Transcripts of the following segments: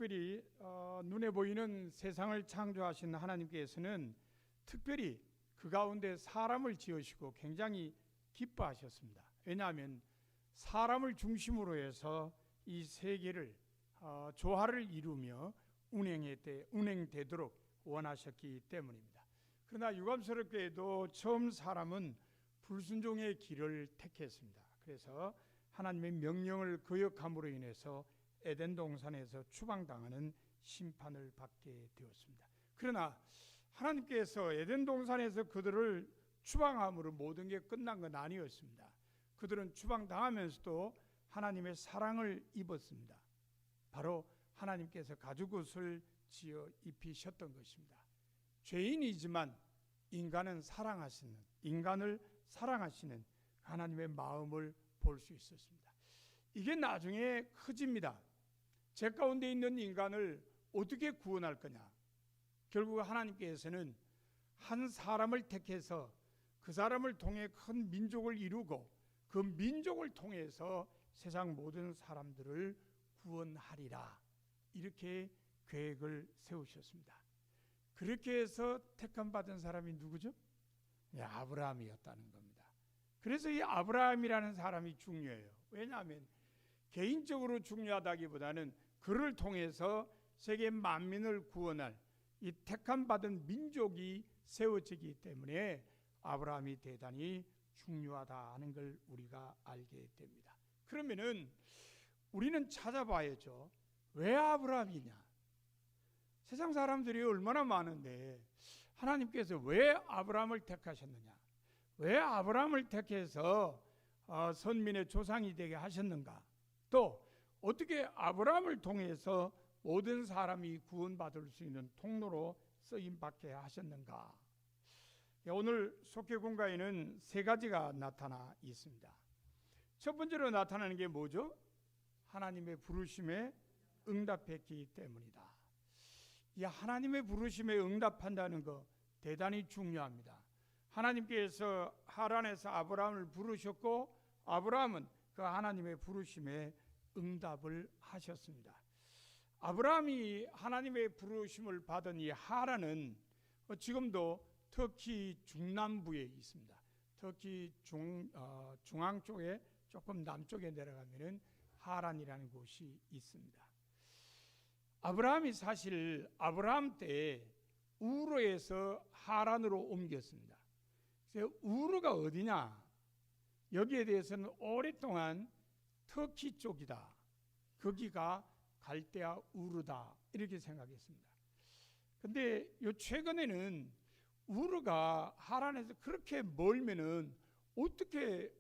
특별히 눈에 보이는 세상을 창조하신 하나님께서는 특별히 그 가운데 사람을 지으시고 굉장히 기뻐하셨습니다. 왜냐하면 사람을 중심으로 해서 이 세계를 조화를 이루며 운행되도록 원하셨기 때문입니다. 그러나 유감스럽게도 처음 사람은 불순종의 길을 택했습니다. 그래서 하나님의 명령을 거역함으로 인해서 에덴 동산에서 추방당하는 심판을 받게 되었습니다. 그러나 하나님께서 에덴 동산에서 그들을 추방함으로 모든 게 끝난 건 아니었습니다. 그들은 추방당하면서도 하나님의 사랑을 입었습니다. 바로 하나님께서 가죽옷을 지어 입히셨던 것입니다. 죄인이지만 인간을 사랑하시는 하나님의 마음을 볼 수 있었습니다. 이게 나중에 커집니다. 죄 가운데 있는 인간을 어떻게 구원할 거냐? 결국 하나님께서는 한 사람을 택해서 그 사람을 통해 큰 민족을 이루고 그 민족을 통해서 세상 모든 사람들을 구원하리라, 이렇게 계획을 세우셨습니다. 그렇게 해서 택함 받은 사람이 누구죠? 아브라함이었다는 겁니다. 그래서 이 아브라함이라는 사람이 중요해요. 왜냐하면 개인적으로 중요하다기보다는 그를 통해서 세계 만민을 구원할 이 택함 받은 민족이 세워지기 때문에 아브라함이 대단히 중요하다 하는 걸 우리가 알게 됩니다. 그러면은 우리는 찾아봐야죠. 왜 아브라함이냐? 세상 사람들이 얼마나 많은데 하나님께서 왜 아브라함을 택하셨느냐? 왜 아브라함을 택해서 선민의 조상이 되게 하셨는가? 또 어떻게 아브라함을 통해서 모든 사람이 구원받을 수 있는 통로로 쓰임받게 하셨는가? 오늘 속죄공가에는 세 가지가 나타나 있습니다. 첫 번째로 나타나는 게 뭐죠? 하나님의 부르심에 응답했기 때문이다. 이 하나님의 부르심에 응답한다는 거 대단히 중요합니다. 하나님께서 하란에서 아브라함을 부르셨고 아브라함은 그 하나님의 부르심에 응답을 하셨습니다. 아브라함이 하나님의 부르심을 받은 이 하란은 지금도 터키 중남부에 있습니다. 터키 중앙 쪽에 조금 남쪽에 내려가면은 하란이라는 곳이 있습니다. 아브라함이 사실 아브라함 때 우르에서 하란으로 옮겼습니다. 그래서 우르가 어디냐? 여기에 대해서는 오랫동안 터키 쪽이다, 거기가 갈대아 우르다, 이렇게 생각했습니다. 근데 요 최근에는 우르가 하란에서 그렇게 멀면은 어떻게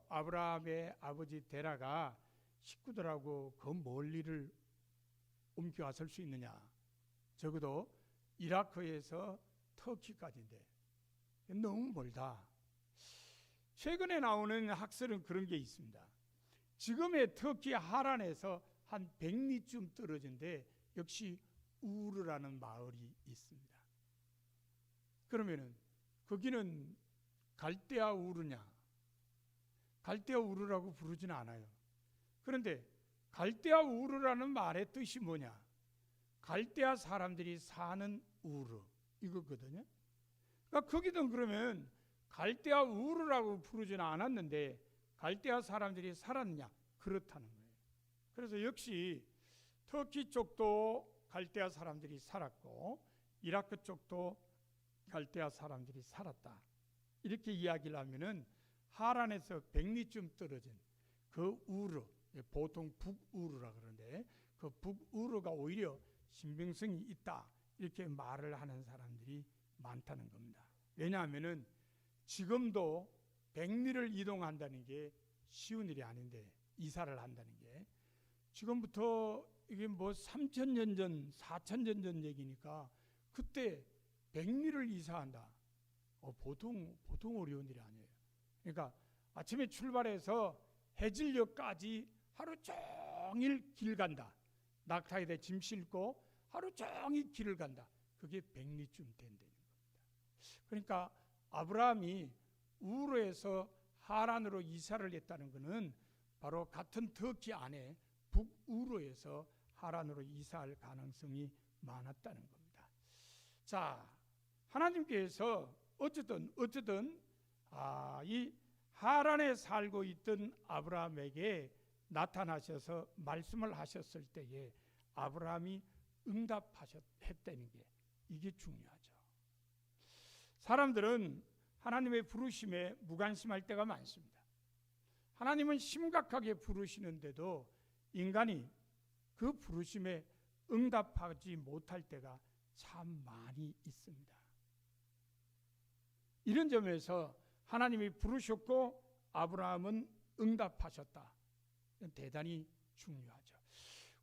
아브라함의 아버지 데라가 식구들하고 그 멀리를 옮겨왔을 수 있느냐? 적어도 이라크에서 터키까지인데 너무 멀다. 최근에 나오는 학설은 그런 게 있습니다. 지금의 터키 하란에서 한 100리쯤 떨어진데 역시 우르라는 마을이 있습니다. 그러면은 거기는 갈대아 우르냐? 갈대아 우르라고 부르지는 않아요. 그런데 갈대아 우르라는 말의 뜻이 뭐냐? 갈대아 사람들이 사는 우르, 이거거든요. 그러니까 거기는 그러면 갈대아 우르라고 부르지는 않았는데 갈대아 사람들이 살았냐? 그렇다는 거예요. 그래서 역시 터키 쪽도 갈대아 사람들이 살았고 이라크 쪽도 갈대아 사람들이 살았다, 이렇게 이야기를 하면은 하란에서 100리쯤 떨어진 그 우르, 보통 북우르라 그러는데 그 북우르가 오히려 신빙성이 있다, 이렇게 말을 하는 사람들이 많다는 겁니다. 왜냐하면은 지금도 100리를 이동한다는 게 쉬운 일이 아닌데, 이사를 한다는 게 지금부터 이게 뭐 3000년 전, 4000년 전 얘기니까 그때 100리를 이사한다. 보통 어려운 일이 아니에요. 그러니까 아침에 출발해서 해질녘까지 하루 종일 길 간다. 낙타에다 짐 싣고 하루 종일 길을 간다. 그게 100리쯤 된다는 겁니다. 그러니까 아브라함이 우르에서 하란으로 이사를 했다는 것은 바로 같은 터키 안에 북우르에서 하란으로 이사할 가능성이 많았다는 겁니다. 자, 하나님께서 어쨌든 이 하란에 살고 있던 아브라함에게 나타나셔서 말씀을 하셨을 때에 아브라함이 응답했다는 게 이게 중요하죠. 사람들은 하나님의 부르심에 무관심할 때가 많습니다. 하나님은 심각하게 부르시는데도 인간이 그 부르심에 응답하지 못할 때가 참 많이 있습니다. 이런 점에서 하나님이 부르셨고 아브라함은 응답하셨다. 대단히 중요하죠.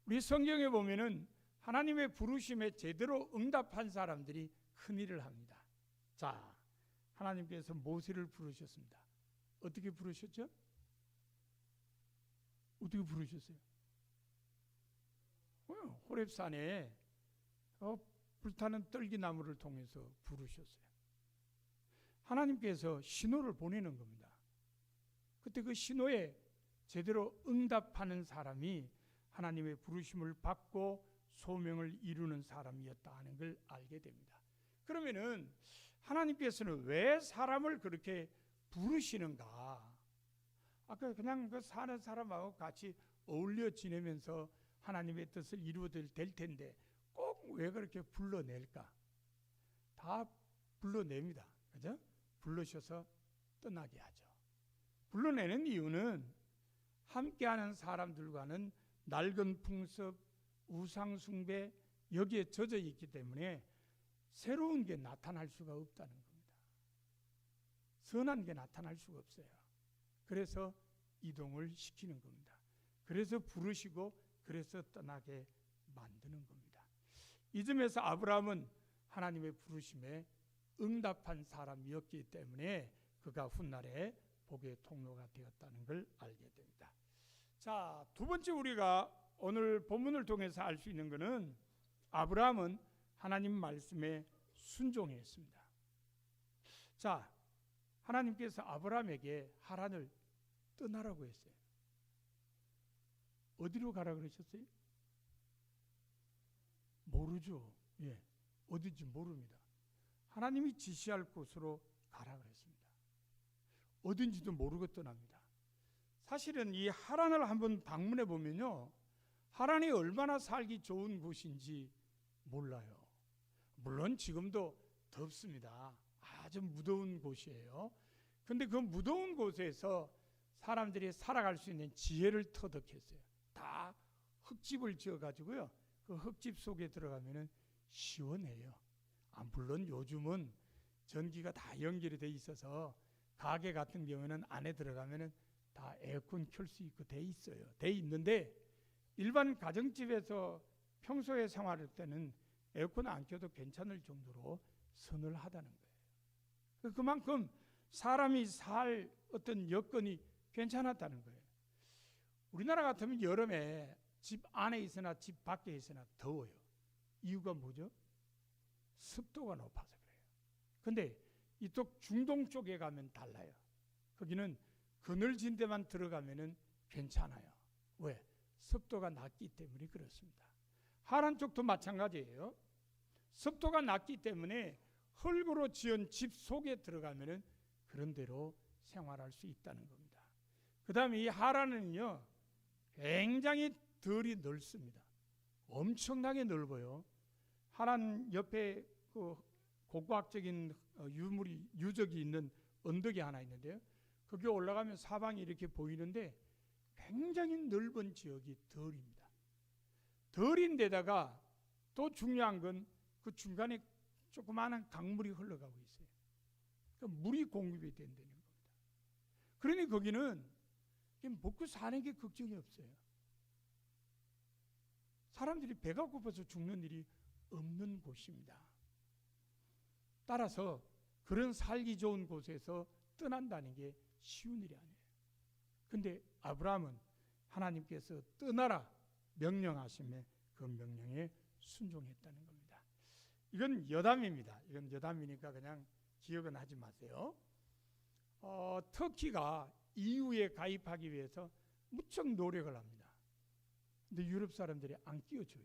우리 성경에 보면은 하나님의 부르심에 제대로 응답한 사람들이 큰 일을 합니다. 자, 하나님께서 모세를 부르셨습니다. 어떻게 부르셨죠? 어떻게 부르셨어요? 호렙산에 불타는 떨기나무를 통해서 부르셨어요. 하나님께서 신호를 보내는 겁니다. 그때 그 신호에 제대로 응답하는 사람이 하나님의 부르심을 받고 소명을 이루는 사람이었다 하는 걸 알게 됩니다. 그러면은 하나님께서는 왜 사람을 그렇게 부르시는가? 아까 그냥 그 사는 사람하고 같이 어울려 지내면서 하나님의 뜻을 이루어야 될 텐데 꼭 왜 그렇게 불러낼까? 다 불러냅니다. 그죠? 불러셔서 떠나게 하죠. 불러내는 이유는 함께하는 사람들과는 낡은 풍습, 우상 숭배 여기에 젖어 있기 때문에 새로운 게 나타날 수가 없다는 겁니다. 선한 게 나타날 수가 없어요. 그래서 이동을 시키는 겁니다. 그래서 부르시고 그래서 떠나게 만드는 겁니다. 이 점에서 아브라함은 하나님의 부르심에 응답한 사람이었기 때문에 그가 훗날에 복의 통로가 되었다는 걸 알게 됩니다. 자, 두 번째 우리가 오늘 본문을 통해서 알 수 있는 것은 아브라함은 하나님 말씀에 순종했습니다. 자, 하나님께서 아브라함에게 하란을 떠나라고 했어요. 어디로 가라 그러셨어요? 모르죠. 예, 어딘지 모릅니다. 하나님이 지시할 곳으로 가라 그랬습니다. 어딘지도 모르고 떠납니다. 사실은 이 하란을 한번 방문해 보면요, 하란이 얼마나 살기 좋은 곳인지 몰라요. 물론 지금도 덥습니다. 아주 무더운 곳이에요. 근데 그 무더운 곳에서 사람들이 살아갈 수 있는 지혜를 터득했어요. 다 흙집을 지어가지고요, 그 흙집 속에 들어가면은 시원해요. 물론 요즘은 전기가 다 연결이 돼 있어서 가게 같은 경우는 안에 들어가면은 다 에어컨 켤 수 있고 돼 있어요. 돼 있는데 일반 가정집에서 평소에 생활할 때는 에어컨 안 켜도 괜찮을 정도로 서늘하다는 거예요. 그만큼 사람이 살 어떤 여건이 괜찮았다는 거예요. 우리나라 같으면 여름에 집 안에 있으나 집 밖에 있으나 더워요. 이유가 뭐죠? 습도가 높아서 그래요. 근데 이쪽 중동 쪽에 가면 달라요. 거기는 그늘진 데만 들어가면은 괜찮아요. 왜? 습도가 낮기 때문에 그렇습니다. 하란 쪽도 마찬가지예요. 습도가 낮기 때문에 흙으로 지은 집 속에 들어가면은 그런 대로 생활할 수 있다는 겁니다. 그 다음에 이 하란은요, 굉장히 덜이 넓습니다. 엄청나게 넓어요. 하란 옆에 그 고고학적인 유적이 있는 언덕이 하나 있는데요. 거기 올라가면 사방이 이렇게 보이는데 굉장히 넓은 지역이 덜입니다. 덜인데다가 또 중요한 건 그 중간에 조그마한 강물이 흘러가고 있어요. 그러니까 물이 공급이 된다는 겁니다. 그러니 거기는 먹고 사는 게 걱정이 없어요. 사람들이 배가 고파서 죽는 일이 없는 곳입니다. 따라서 그런 살기 좋은 곳에서 떠난다는 게 쉬운 일이 아니에요. 근데 아브라함은 하나님께서 떠나라 명령하심에 그 명령에 순종했다는 겁니다. 이건 여담입니다. 이건 여담이니까 그냥 기억은 하지 마세요. 터키가 EU에 가입하기 위해서 무척 노력을 합니다. 근데 유럽 사람들이 안 끼워줘요.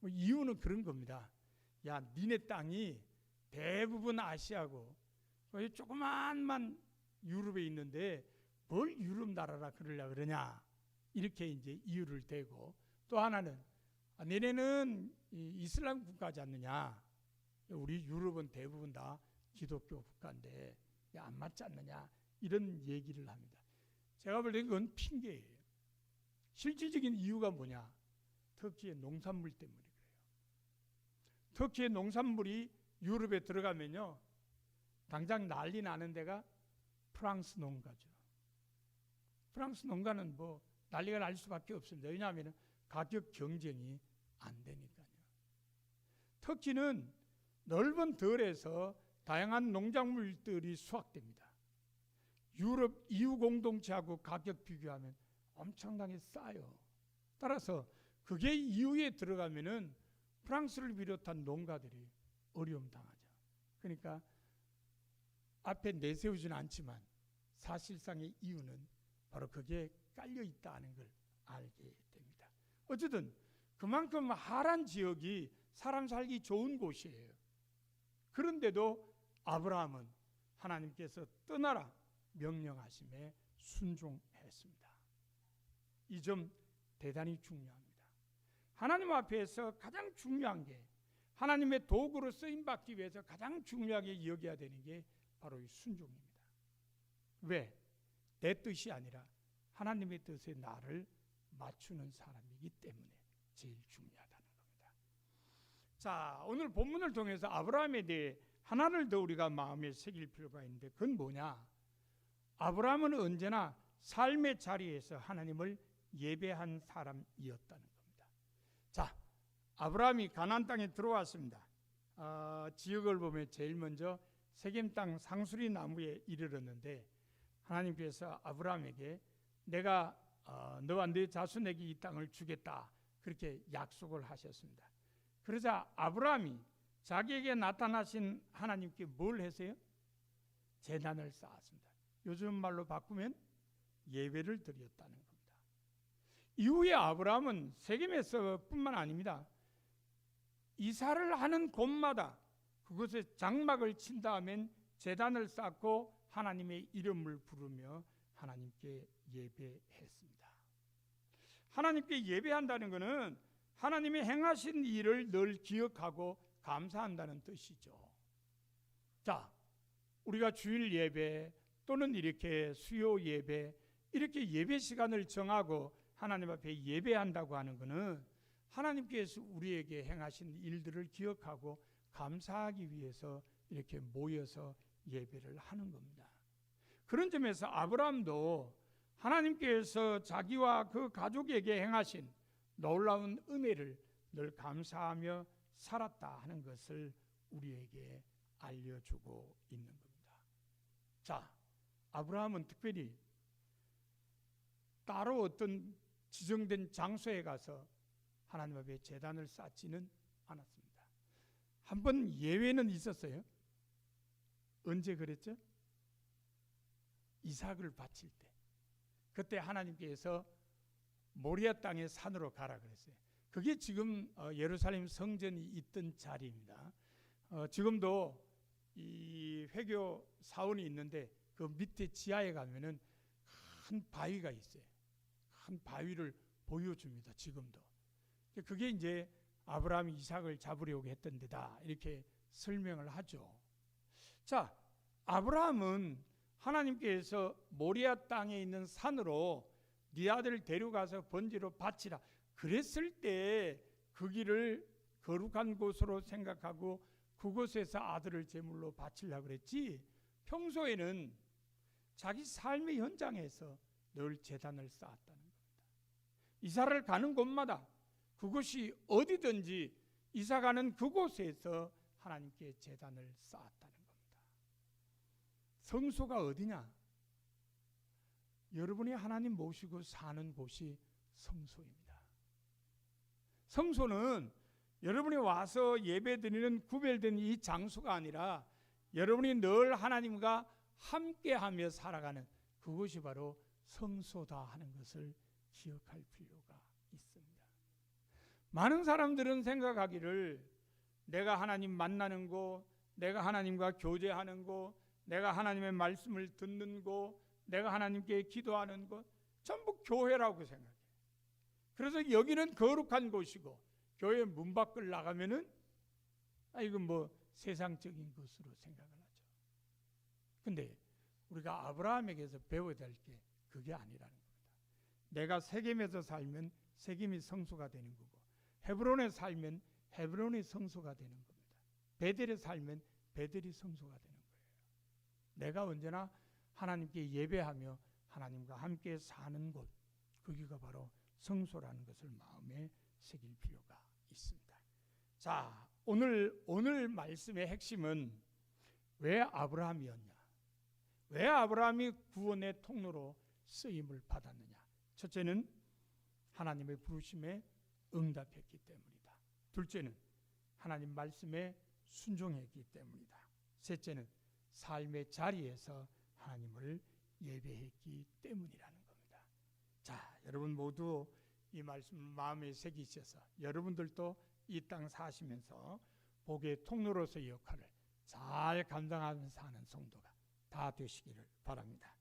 뭐 이유는 그런 겁니다. 야, 니네 땅이 대부분 아시아고 조그만만 유럽에 있는데 뭘 유럽 나라라 그러려고 그러냐, 이렇게 이제 이유를 대고, 또 하나는 너네는 이슬람 국가지 않느냐, 우리 유럽은 대부분 다 기독교 국가인데 안 맞지 않느냐, 이런 얘기를 합니다. 제가 볼 때 그건 핑계예요. 실질적인 이유가 뭐냐? 터키의 농산물 때문에 그래요. 터키의 농산물이 유럽에 들어가면요, 당장 난리 나는 데가 프랑스 농가죠. 프랑스 농가는 뭐 난리가 날 수밖에 없습니다. 왜냐하면 가격 경쟁이 안 되니까요. 터키는 넓은 덜에서 다양한 농작물들이 수확됩니다. 유럽 EU 공동체하고 가격 비교하면 엄청나게 싸요. 따라서 그게 EU에 들어가면은 프랑스를 비롯한 농가들이 어려움 당하죠. 그러니까 앞에 내세우지는 않지만 사실상의 이유는 바로 그게 깔려 있다는 걸 알게 됩니다. 어쨌든 그만큼 하란 지역이 사람 살기 좋은 곳이에요. 그런데도 아브라함은 하나님께서 떠나라 명령하심에 순종했습니다. 이 점 대단히 중요합니다. 하나님 앞에서 가장 중요한 게, 하나님의 도구로 쓰임받기 위해서 가장 중요하게 여겨야 되는 게 바로 이 순종입니다. 왜? 내 뜻이 아니라 하나님의 뜻에 나를 맞추는 사람이기 때문에 제일 중요하다는 겁니다. 자, 오늘 본문을 통해서 아브라함에 대해 하나를 더 우리가 마음에 새길 필요가 있는데, 그건 뭐냐? 아브라함은 언제나 삶의 자리에서 하나님을 예배한 사람이었다는 겁니다. 자, 아브라함이 가나안 땅에 들어왔습니다. 지역을 보면 제일 먼저 세겜 땅 상수리 나무에 이르렀는데, 하나님께서 아브라함에게 내가 너와 네 자손에게 이 땅을 주겠다, 그렇게 약속을 하셨습니다. 그러자 아브라함이 자기에게 나타나신 하나님께 뭘 했어요? 제단을 쌓았습니다. 요즘 말로 바꾸면 예배를 드렸다는 겁니다. 이후에 아브라함은 세겜에서 뿐만 아닙니다. 이사를 하는 곳마다 그곳에 장막을 친 다음엔 제단을 쌓고 하나님의 이름을 부르며 하나님께 예배했습니다. 하나님께 예배한다는 것은 하나님이 행하신 일을 늘 기억하고 감사한다는 뜻이죠. 자, 우리가 주일 예배 또는 이렇게 수요 예배, 이렇게 예배 시간을 정하고 하나님 앞에 예배한다고 하는 것은 하나님께서 우리에게 행하신 일들을 기억하고 감사하기 위해서 이렇게 모여서 예배를 하는 겁니다. 그런 점에서 아브라함도 하나님께서 자기와 그 가족에게 행하신 놀라운 은혜를 늘 감사하며 살았다 하는 것을 우리에게 알려주고 있는 겁니다. 자, 아브라함은 특별히 따로 어떤 지정된 장소에 가서 하나님 앞에 제단을 쌓지는 않았습니다. 한 번 예외는 있었어요. 언제 그랬죠? 이삭을 바칠 때. 그때 하나님께서 모리아 땅의 산으로 가라 그랬어요. 그게 지금 예루살렘 성전이 있던 자리입니다. 지금도 이 회교 사원이 있는데 그 밑에 지하에 가면은 큰 바위가 있어요. 큰 바위를 보여줍니다. 지금도. 그게 이제 아브라함이 이삭을 잡으려고 했던 데다, 이렇게 설명을 하죠. 자, 아브라함은 하나님께서 모리아 땅에 있는 산으로 네 아들을 데려가서 번제로 바치라 그랬을 때 그 길을 거룩한 곳으로 생각하고 그곳에서 아들을 제물로 바치려고 그랬지, 평소에는 자기 삶의 현장에서 늘 제단을 쌓았다는 겁니다. 이사를 가는 곳마다, 그곳이 어디든지 이사 가는 그곳에서 하나님께 제단을 쌓았다는 겁니다. 성소가 어디냐? 여러분이 하나님 모시고 사는 곳이 성소입니다. 성소는 여러분이 와서 예배드리는 구별된 이 장소가 아니라 여러분이 늘 하나님과 함께하며 살아가는 그곳이 바로 성소다 하는 것을 기억할 필요가 많은 사람들은 생각하기를 내가 하나님 만나는 거, 내가 하나님과 교제하는 거, 내가 하나님의 말씀을 듣는 거, 내가 하나님께 기도하는 것 전부 교회라고 생각해요. 그래서 여기는 거룩한 곳이고 교회 문 밖을 나가면은 이건 뭐 세상적인 것으로 생각을 하죠. 근데 우리가 아브라함에게서 배워야 될 게 그게 아니라는 겁니다. 내가 세겜에서 살면 세겜이 성소가 되는 거고, 헤브론에 살면 헤브론이 성소가 되는 겁니다. 베델에 살면 베델이 성소가 되는 거예요. 내가 언제나 하나님께 예배하며 하나님과 함께 사는 곳, 거기가 바로 성소라는 것을 마음에 새길 필요가 있습니다. 자, 오늘 말씀의 핵심은 왜 아브라함이었냐? 왜 아브라함이 구원의 통로로 쓰임을 받았느냐? 첫째는 하나님의 부르심에 응답했기 때문이다. 둘째는 하나님 말씀에 순종했기 때문이다. 셋째는 삶의 자리에서 하나님을 예배했기 때문이라는 겁니다. 자, 여러분 모두 이 말씀을 마음에 새기셔서 여러분들도 이 땅 사시면서 복의 통로로서의 역할을 잘 감당하면서 사는 성도가 다 되시기를 바랍니다.